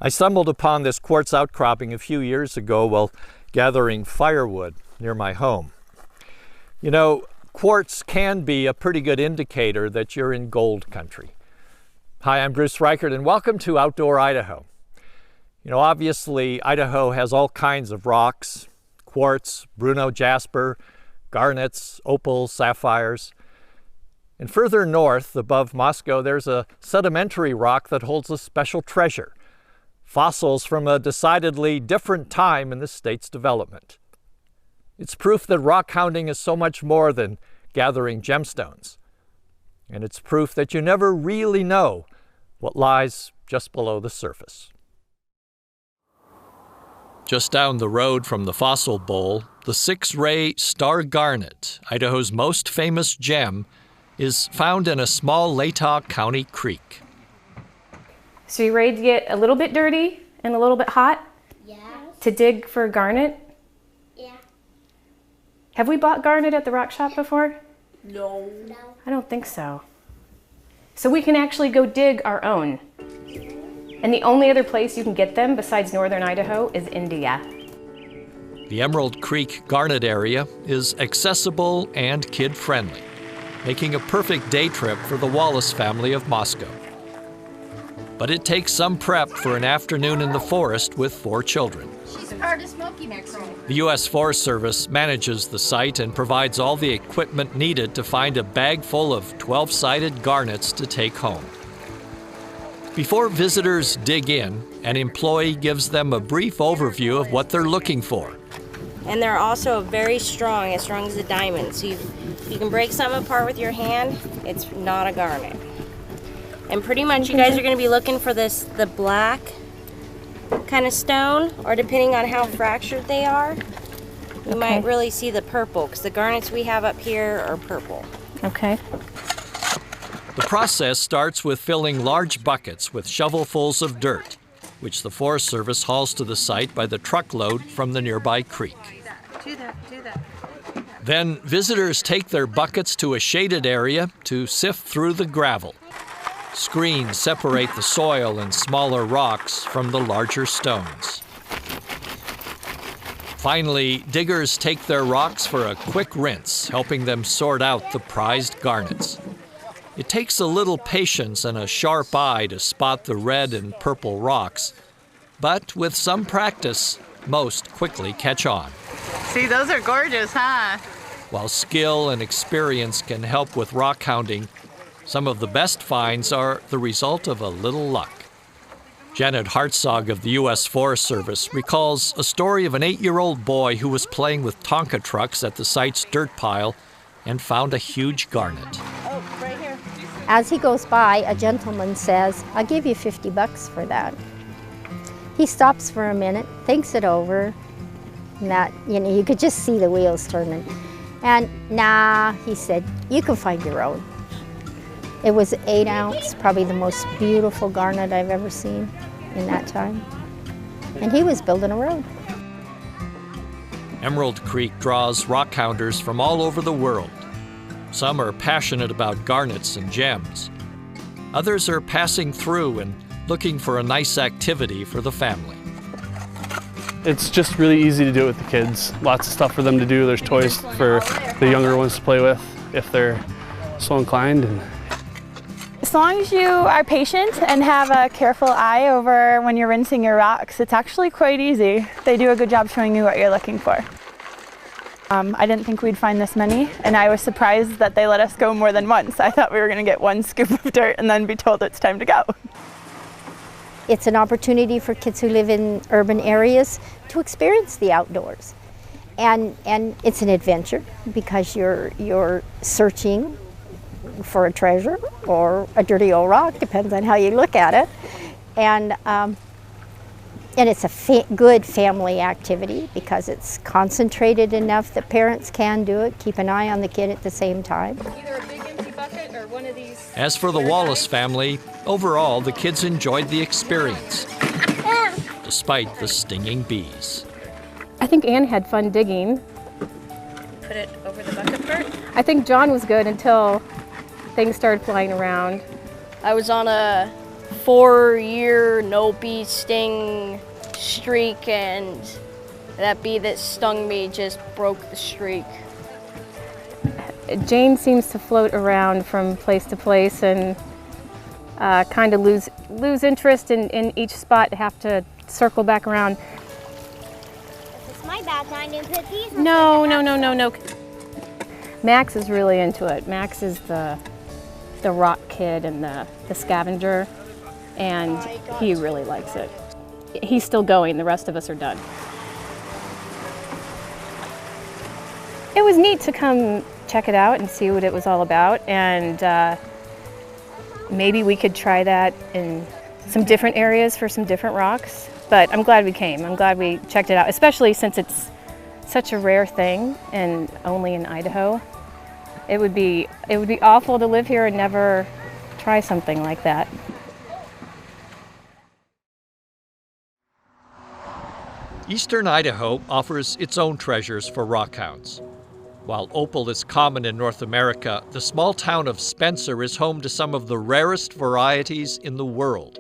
I stumbled upon this quartz outcropping a few years ago while gathering firewood near my home. You know, quartz can be a pretty good indicator that you're in gold country. Hi, I'm Bruce Reichert, and welcome to Outdoor Idaho. You know, obviously, Idaho has all kinds of rocks: quartz, Bruno jasper, garnets, opals, sapphires. And further north, above Moscow, there's a sedimentary rock that holds a special treasure: fossils from a decidedly different time in the state's development. It's proof that rock hounding is so much more than gathering gemstones. And it's proof that you never really know what lies just below the surface. Just down the road from the Fossil Bowl, the 6-ray star garnet, Idaho's most famous gem, is found in a small Latah County creek. So you ready to get a little bit dirty and a little bit hot? Yeah. To dig for garnet? Yeah. Have we bought garnet at the rock shop before? No. I don't think so. So we can actually go dig our own. And the only other place you can get them besides northern Idaho is India. The Emerald Creek Garnet area is accessible and kid-friendly, making a perfect day trip for the Wallace family of Moscow. But it takes some prep for an afternoon in the forest with 4 children. She's part of Smoky Mackerel. The U.S. Forest Service manages the site and provides all the equipment needed to find a bag full of 12-sided garnets to take home. Before visitors dig in, an employee gives them a brief overview of what they're looking for. And they're also very strong, as strong as a diamond. So you can break something apart with your hand, it's not a garnet. And pretty much you guys are going to be looking for the black kind of stone, or depending on how fractured they are, you might really see the purple, because the garnets we have up here are purple. Okay. The process starts with filling large buckets with shovelfuls of dirt, which the Forest Service hauls to the site by the truckload from the nearby creek. Do that. Then visitors take their buckets to a shaded area to sift through the gravel. Screens separate the soil and smaller rocks from the larger stones. Finally, diggers take their rocks for a quick rinse, helping them sort out the prized garnets. It takes a little patience and a sharp eye to spot the red and purple rocks, but with some practice, most quickly catch on. See, those are gorgeous, huh? While skill and experience can help with rock hounding, some of the best finds are the result of a little luck. Janet Hartzog of the U.S. Forest Service recalls a story of an 8-year-old boy who was playing with Tonka trucks at the site's dirt pile and found a huge garnet. Oh, right here. As he goes by, a gentleman says, "I'll give you $50 for that." He stops for a minute, thinks it over, and that, you could just see the wheels turning. And nah, he said, "You can find your own." It was 8 ounce, probably the most beautiful garnet I've ever seen in that time. And he was building a road. Emerald Creek draws rock hounders from all over the world. Some are passionate about garnets and gems. Others are passing through and looking for a nice activity for the family. It's just really easy to do it with the kids. Lots of stuff for them to do. There's toys for the younger ones to play with if they're so inclined. As long as you are patient and have a careful eye over when you're rinsing your rocks, it's actually quite easy. They do a good job showing you what you're looking for. I didn't think we'd find this many, and I was surprised that they let us go more than once. I thought we were going to get 1 scoop of dirt and then be told it's time to go. It's an opportunity for kids who live in urban areas to experience the outdoors. And it's an adventure because you're searching for a treasure or a dirty old rock, depends on how you look at it. And it's a good family activity because it's concentrated enough that parents can do it, keep an eye on the kid at the same time. Either a big empty bucket or one of these. As for the Wallace family, overall the kids enjoyed the experience, despite the stinging bees. I think Anne had fun digging. Put it over the bucket part. I think John was good until things started flying around. I was on a 4-year no bee sting streak, and that bee that stung me just broke the streak. Jane seems to float around from place to place and kind of lose interest in each spot, have to circle back around. It's my bad. I didn't put these. No. Max is really into it. Max is the rock kid and the scavenger, and he really likes it. He's still going, the rest of us are done. It was neat to come check it out and see what it was all about, and maybe we could try that in some different areas for some different rocks. But I'm glad we came. I'm glad we checked it out, especially since it's such a rare thing and only in Idaho. It would be awful to live here and never try something like that. Eastern Idaho offers its own treasures for rockhounds. While opal is common in North America, the small town of Spencer is home to some of the rarest varieties in the world,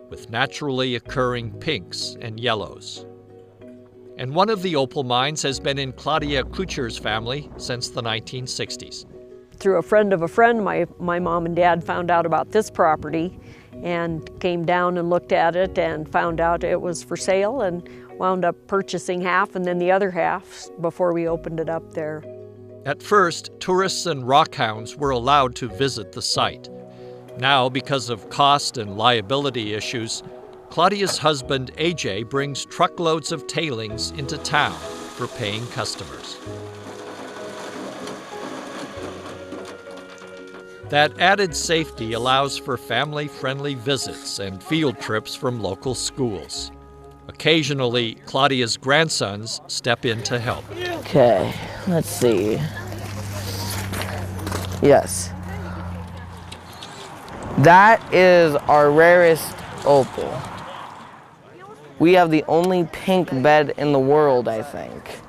with naturally occurring pinks and yellows. And one of the opal mines has been in Claudia Kucher's family since the 1960s. Through a friend of a friend, my mom and dad found out about this property and came down and looked at it and found out it was for sale and wound up purchasing half and then the other half before we opened it up there. At first, tourists and rockhounds were allowed to visit the site. Now, because of cost and liability issues, Claudia's husband, AJ, brings truckloads of tailings into town for paying customers. That added safety allows for family-friendly visits and field trips from local schools. Occasionally, Claudia's grandsons step in to help. Okay, let's see. Yes. That is our rarest opal. We have the only pink bed in the world, I think.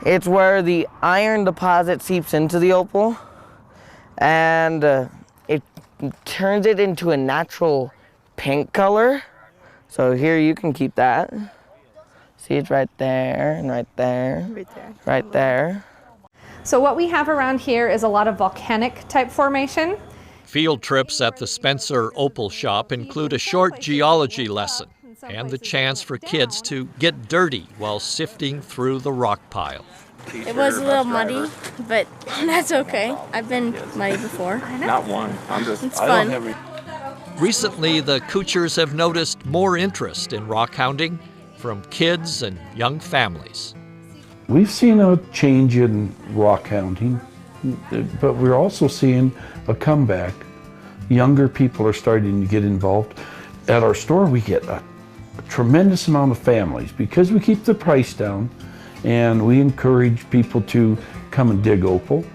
It's where the iron deposit seeps into the opal and it turns it into a natural pink color. So here you can keep that. See, it's right there and right there. Right there. Right there. So what we have around here is a lot of volcanic type formation. Field trips at the Spencer Opal Shop include a short geology lesson and the chance for kids to get dirty while sifting through the rock pile. It was a little muddy, but that's okay. I've been muddy before. Not one. It's fun. Recently, the Kuchers have noticed more interest in rock hounding from kids and young families. We've seen a change in rock hounding, but we're also seeing a comeback. Younger people are starting to get involved. At our store, we get a tremendous amount of families because we keep the price down and we encourage people to come and dig opal.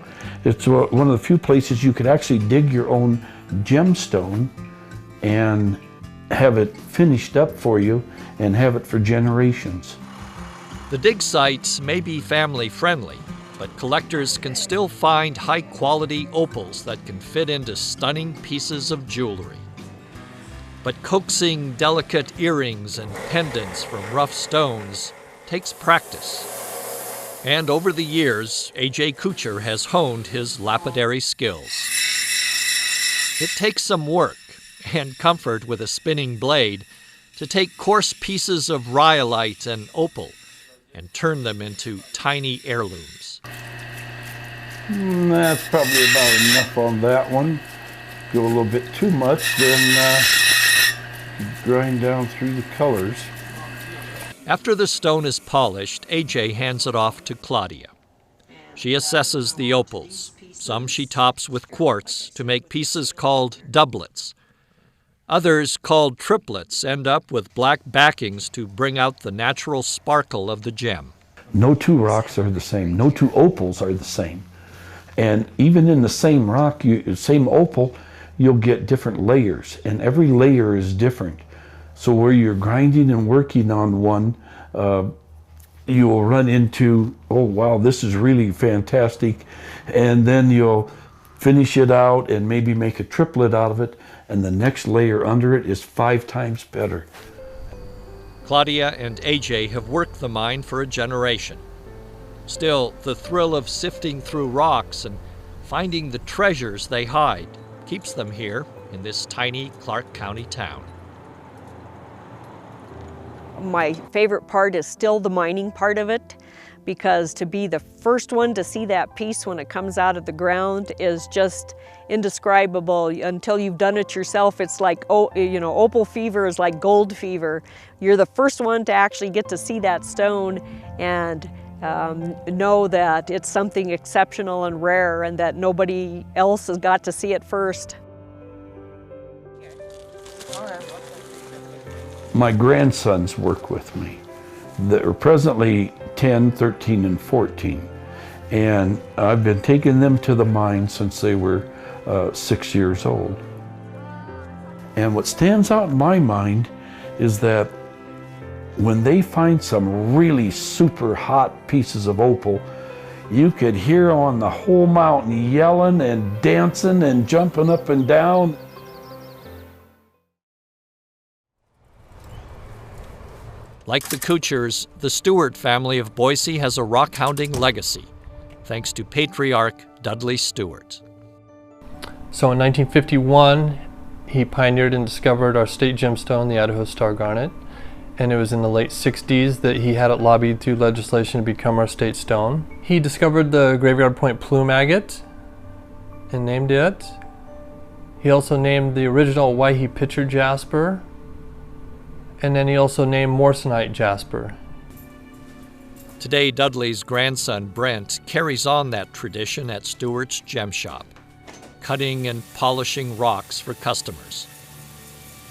It's one of the few places you could actually dig your own gemstone and have it finished up for you and have it for generations. The dig sites may be family friendly, but collectors can still find high-quality opals that can fit into stunning pieces of jewelry. But coaxing delicate earrings and pendants from rough stones takes practice. And over the years, AJ Kucher has honed his lapidary skills. It takes some work and comfort with a spinning blade to take coarse pieces of rhyolite and opal and turn them into tiny heirlooms. That's probably about enough on that one. Go a little bit too much, then grind down through the colors. After the stone is polished, AJ hands it off to Claudia. She assesses the opals. Some she tops with quartz to make pieces called doublets. Others, called triplets, end up with black backings to bring out the natural sparkle of the gem. No two rocks are the same. No two opals are the same. And even in the same rock, same opal, you'll get different layers, and every layer is different. So where you're grinding and working on one, you will run into, oh wow, this is really fantastic, and then you'll finish it out and maybe make a triplet out of it, and the next layer under it is 5 times better. Claudia and AJ have worked the mine for a generation. Still, the thrill of sifting through rocks and finding the treasures they hide keeps them here in this tiny Clark County town. My favorite part is still the mining part of it, because to be the first one to see that piece when it comes out of the ground is just indescribable. Until you've done it yourself, it's like, oh, you know, opal fever is like gold fever. You're the first one to actually get to see that stone and know that it's something exceptional and rare and that nobody else has got to see it first. My grandsons work with me. They're presently 10, 13, and 14. And I've been taking them to the mine since they were 6 years old. And what stands out in my mind is that when they find some really super hot pieces of opal, you could hear on the whole mountain yelling and dancing and jumping up and down. Like the Kuchers, the Stewart family of Boise has a rock hounding legacy, thanks to patriarch Dudley Stewart. So in 1951, he pioneered and discovered our state gemstone, the Idaho Star Garnet. And it was in the late 60s that he had it lobbied through legislation to become our state stone. He discovered the Graveyard Point plume agate and named it. He also named the original Owyhee pitcher jasper. And then he also named Morsonite jasper. Today, Dudley's grandson, Brent, carries on that tradition at Stewart's Gem Shop, cutting and polishing rocks for customers.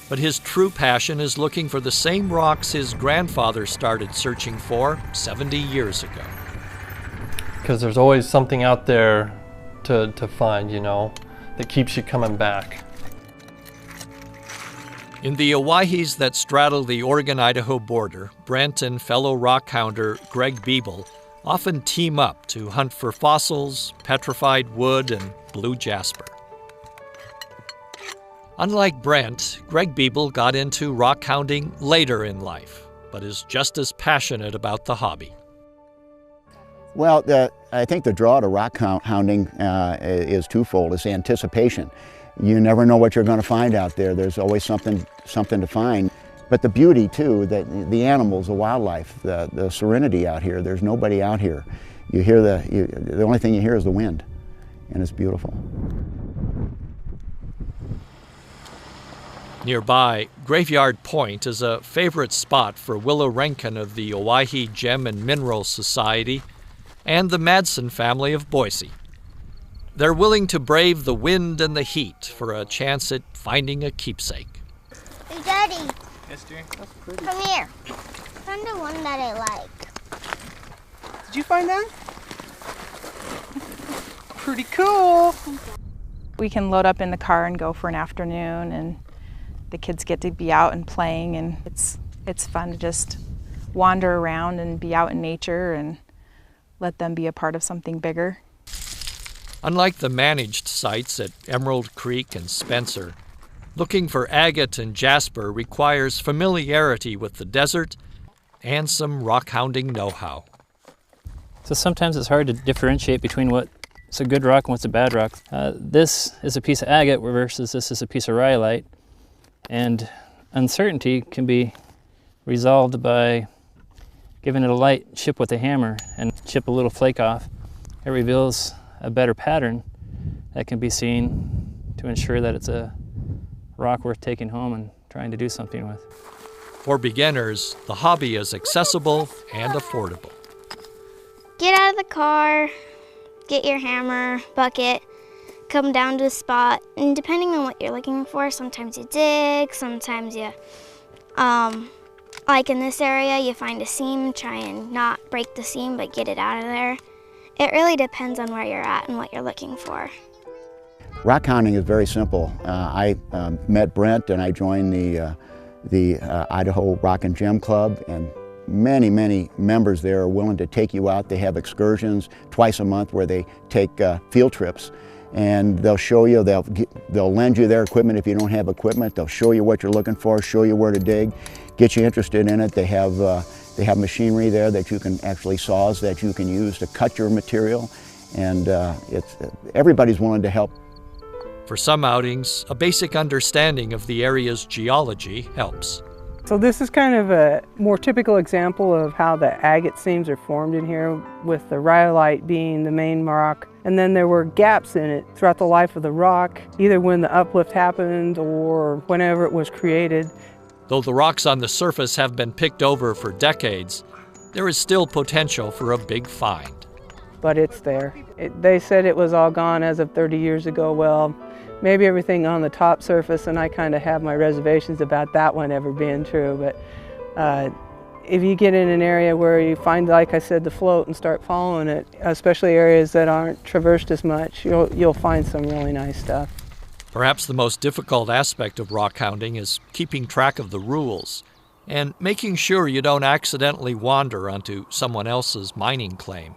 But his true passion is looking for the same rocks his grandfather started searching for 70 years ago. Because there's always something out there to find, you know, that keeps you coming back. In the Owyees that straddle the Oregon-Idaho border, Brent and fellow rock hounder Greg Biebel often team up to hunt for fossils, petrified wood, and blue jasper. Unlike Brent, Greg Biebel got into rock hounding later in life, but is just as passionate about the hobby. Well, I think the draw to rock hounding is twofold. It's anticipation. You never know what you're going to find out there. There's always something to find. But the beauty too, that the animals, the wildlife, the serenity out here. There's nobody out here. You hear the only thing you hear is the wind, and it's beautiful. Nearby, Graveyard Point is a favorite spot for Willow Rankin of the Owyhee Gem and Mineral Society and the Madsen family of Boise. They're willing to brave the wind and the heat for a chance at finding a keepsake. Hey, Daddy. Yes, dear? That's pretty. Come here. Find the one that I like. Did you find that? Pretty cool. We can load up in the car and go for an afternoon, and the kids get to be out and playing, and it's fun to just wander around and be out in nature and let them be a part of something bigger. Unlike the managed sites at Emerald Creek and Spencer, looking for agate and jasper requires familiarity with the desert and some rock hounding know-how. So sometimes it's hard to differentiate between what's a good rock and what's a bad rock. This is a piece of agate versus this is a piece of rhyolite. And uncertainty can be resolved by giving it a light chip with a hammer and chip a little flake off. It reveals a better pattern that can be seen to ensure that it's a rock worth taking home and trying to do something with. For beginners, the hobby is accessible and affordable. Get out of the car, get your hammer, bucket, come down to a spot, and depending on what you're looking for, sometimes you dig, sometimes you, like in this area, you find a seam, try and not break the seam, but get it out of there. It really depends on where you're at and what you're looking for. Rock hounding is very simple. I met Brent and I joined the Idaho Rock and Gem Club, and many members there are willing to take you out. They have excursions twice a month where they take field trips. and they'll show you, they'll lend you their equipment if you don't have equipment. They'll show you what you're looking for, show you where to dig, get you interested in it. They have machinery there that you can actually, saws that you can use to cut your material, and everybody's willing to help. For some outings, a basic understanding of the area's geology helps. So this is kind of a more typical example of how the agate seams are formed in here, with the rhyolite being the main rock. And then there were gaps in it throughout the life of the rock, either when the uplift happened or whenever it was created. Though the rocks on the surface have been picked over for decades, there is still potential for a big find. But it's there. They said it was all gone as of 30 years ago. Well, maybe everything on the top surface, and I kind of have my reservations about that one ever being true. But if you get in an area where you find, like I said, the float and start following it, especially areas that aren't traversed as much, you'll find some really nice stuff. Perhaps the most difficult aspect of rock hounding is keeping track of the rules and making sure you don't accidentally wander onto someone else's mining claim.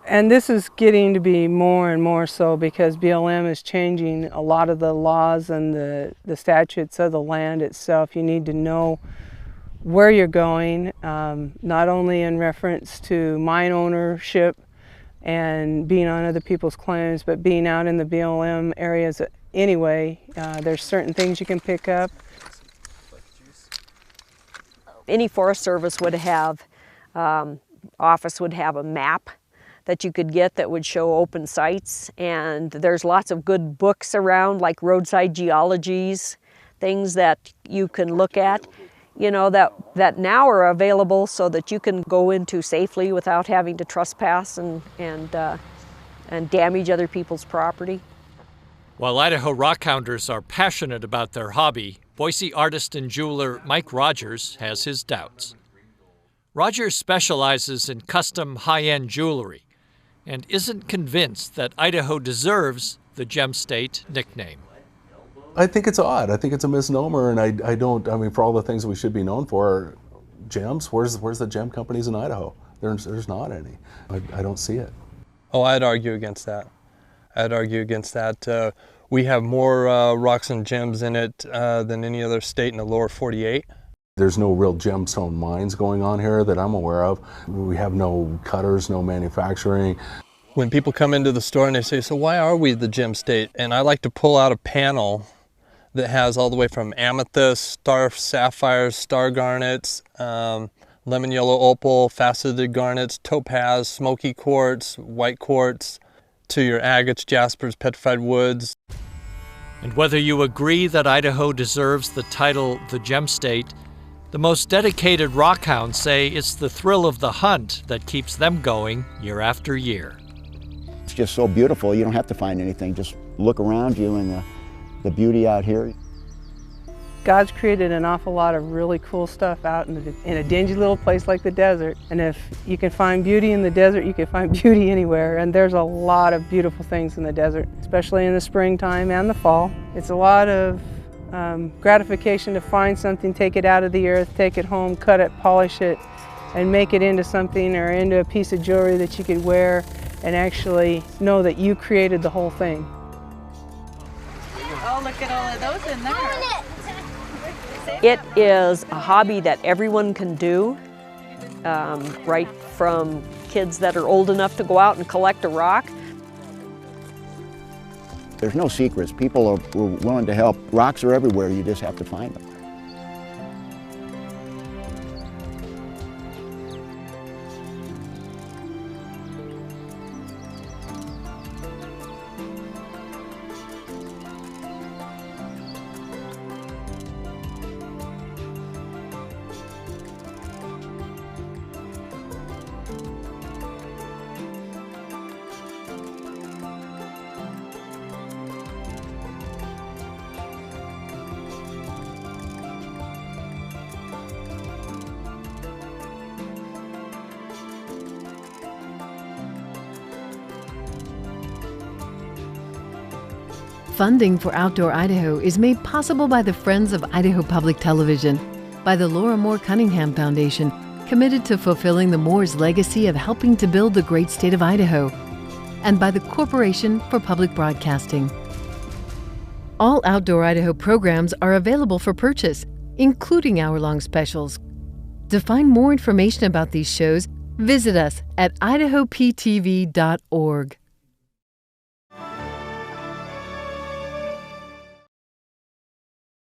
And this is getting to be more and more so, because BLM is changing a lot of the laws and the statutes of the land itself. You need to know where you're going, not only in reference to mine ownership and being on other people's claims, but being out in the BLM areas anyway. There's certain things you can pick up. Any Forest Service would have, office would have a map that you could get that would show open sites, and there's lots of good books around, like roadside geologies, things that you can look at, you know, that now are available so that you can go into safely without having to trespass and damage other people's property. While Idaho rock hounders are passionate about their hobby, Boise artist and jeweler Mike Rogers has his doubts. Rogers specializes in custom high-end jewelry and isn't convinced that Idaho deserves the Gem State nickname. I think it's odd. I think it's a misnomer, and I mean, for all the things we should be known for, gems, where's the gem companies in Idaho? There's not any. I don't see it. Oh, I'd argue against that. We have more rocks and gems in it than any other state in the lower 48. There's no real gemstone mines going on here that I'm aware of. We have no cutters, no manufacturing. When people come into the store and they say, so why are we the gem state? And I like to pull out a panel that has all the way from amethyst, star sapphires, star garnets, lemon yellow opal, faceted garnets, topaz, smoky quartz, white quartz, to your agates, jaspers, petrified woods. And whether you agree that Idaho deserves the title the Gem State, the most dedicated rock hounds say it's the thrill of the hunt that keeps them going year after year. It's just so beautiful, you don't have to find anything. Just look around you and the beauty out here. God's created an awful lot of really cool stuff out in a dingy little place like the desert. And if you can find beauty in the desert, you can find beauty anywhere. And there's a lot of beautiful things in the desert, especially in the springtime and the fall. It's a lot of gratification to find something, take it out of the earth, take it home, cut it, polish it, and make it into something or into a piece of jewelry that you could wear and actually know that you created the whole thing. Oh, look at all of those in there. It is a hobby that everyone can do, right from kids that are old enough to go out and collect a rock. There's no secrets. People are willing to help. Rocks are everywhere, you just have to find them. Funding for Outdoor Idaho is made possible by the Friends of Idaho Public Television, by the Laura Moore Cunningham Foundation, committed to fulfilling the Moores legacy of helping to build the great state of Idaho, and by the Corporation for Public Broadcasting. All Outdoor Idaho programs are available for purchase, including hour-long specials. To find more information about these shows, visit us at idahoptv.org.